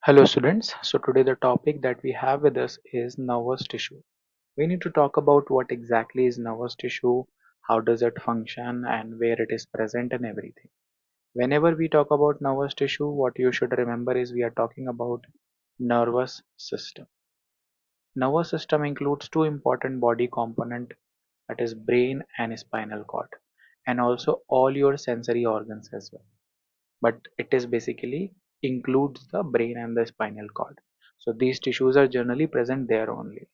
Hello students, so today the topic that we have with us is nervous tissue. We need to talk about what exactly is nervous tissue, how does it function and where it is present and everything. Whenever we talk about nervous tissue, what you should remember is we are talking about nervous system. Nervous system includes two important body component, that is brain and spinal cord, and also all your sensory organs as well, but it is basically includes the brain and the spinal cord. So these tissues are generally present there only.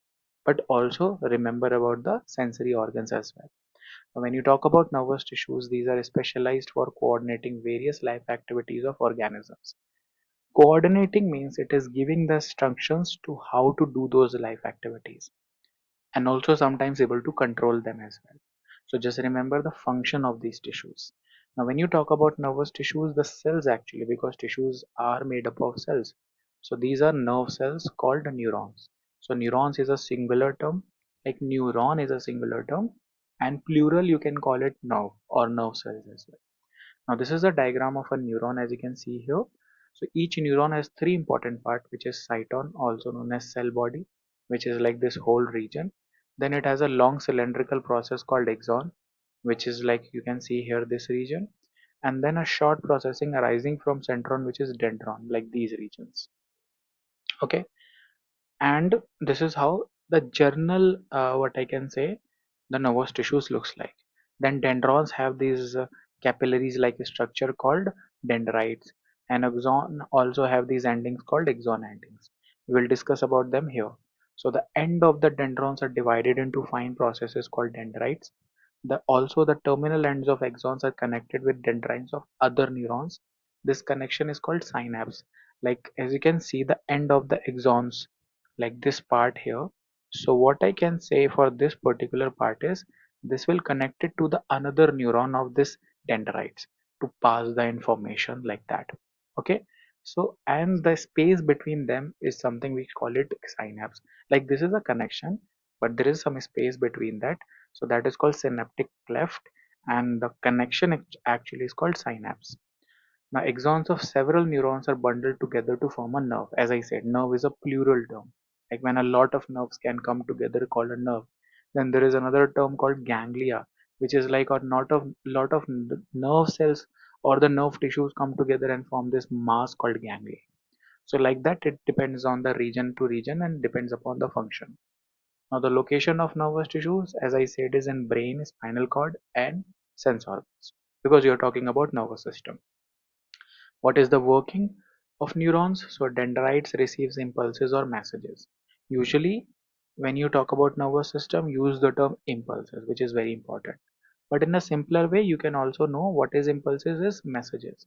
But also remember about the sensory organs as well. When you talk about nervous tissues, these are specialized for coordinating various life activities of organisms. Coordinating means it is giving the instructions to how to do those life activities and also sometimes able to control them as well. So just remember the function of these tissues. Now, when you talk about nervous tissues, the cells actually, because tissues are made up of cells. So these are nerve cells called neurons. So neurons is a singular term, like neuron is a singular term, and plural you can call it nerve or nerve cells as well. Now this is a diagram of a neuron as you can see here. So each neuron has three important parts, which is cyton, also known as cell body, which is like this whole region. Then it has a long cylindrical process called axon, which is like you can see here this region. And then a short processing arising from centron, which is dendron, like these regions. Okay, and this is how the journal what I can say the nervous tissues looks like. Then dendrons have these capillaries like a structure called dendrites, and axon also have these endings called axon endings. We will discuss about them here. So the end of the dendrons are divided into fine processes called dendrites. Also the terminal ends of axons are connected with dendrites of other neurons. This connection is called synapse. Like as you can see the end of the axons, like this part here. So what I can say for this particular part is this will connect it to the another neuron of this dendrites to pass the information like that. Okay. So and the space between them is something we call it synapse. Like this is a connection, but there is some space between that. So that is called synaptic cleft, and the connection actually is called synapse. Now, axons of several neurons are bundled together to form a nerve. As I said, nerve is a plural term. Like when a lot of nerves can come together called a nerve. Then there is another term called ganglia, which is like a lot of nerve cells or the nerve tissues come together and form this mass called ganglia. So like that, it depends on the region to region and depends upon the function. Now, the location of nervous tissues, as I said, is in brain, spinal cord, and sense organs because you're talking about nervous system. What is the working of neurons? So dendrites receives impulses or messages. Usually, when you talk about nervous system, use the term impulses, which is very important. But in a simpler way, you can also know what is impulses is messages,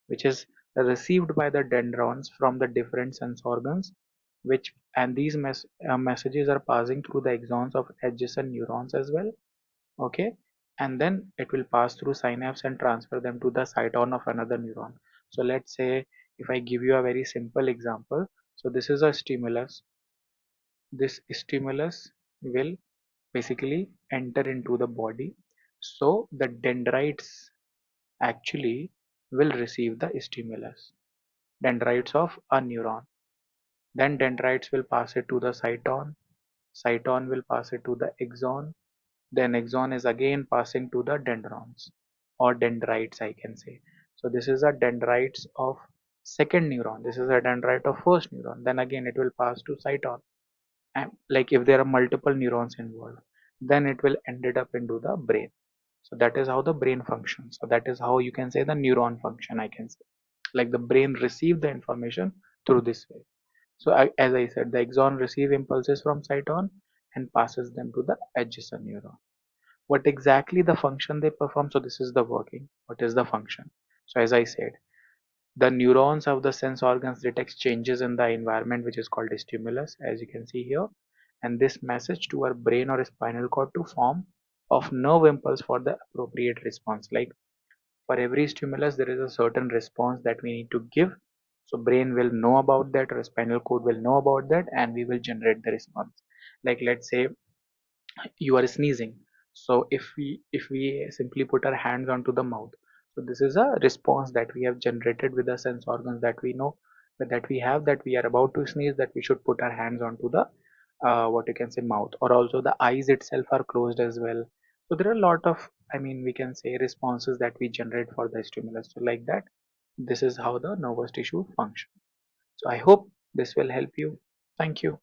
which is received by the dendrons from the different sense organs, which and these messages are passing through the axons of adjacent neurons as well. Okay, and then it will pass through synapse and transfer them to the cyton of another neuron. So let's say if I give you a very simple example, so this is a stimulus. This stimulus will basically enter into the body, so the dendrites actually will receive the stimulus, dendrites of a neuron. Then dendrites will pass it to the cyton, cyton will pass it to the axon. Then axon is again passing to the dendrons or dendrites I can say. So this is a dendrites of second neuron. This is a dendrite of first neuron. Then again it will pass to cyton. And like if there are multiple neurons involved, then it will ended up into the brain. So that is how the brain functions. So that is how you can say the neuron function I can say. Like the brain receive the information through this way. So as I said, the axon receive impulses from cyton and passes them to the adjacent neuron. What exactly the function they perform? So this is the working. What is the function? So as I said, the neurons of the sense organs detect changes in the environment, which is called a stimulus, as you can see here, and this message to our brain or spinal cord to form of nerve impulse for the appropriate response. Like for every stimulus there is a certain response that we need to give. So brain will know about that or spinal cord will know about that, and we will generate the response. Like let's say you are sneezing, so if we simply put our hands onto the mouth, so this is a response that we have generated with the sense organs that we know that we have, that we are about to sneeze, that we should put our hands onto the what you can say mouth, or also the eyes itself are closed as well. So there are a lot of, I mean, we can say responses that we generate for the stimulus. So like that, this is how the nervous tissue functions. So I hope this will help you. Thank you.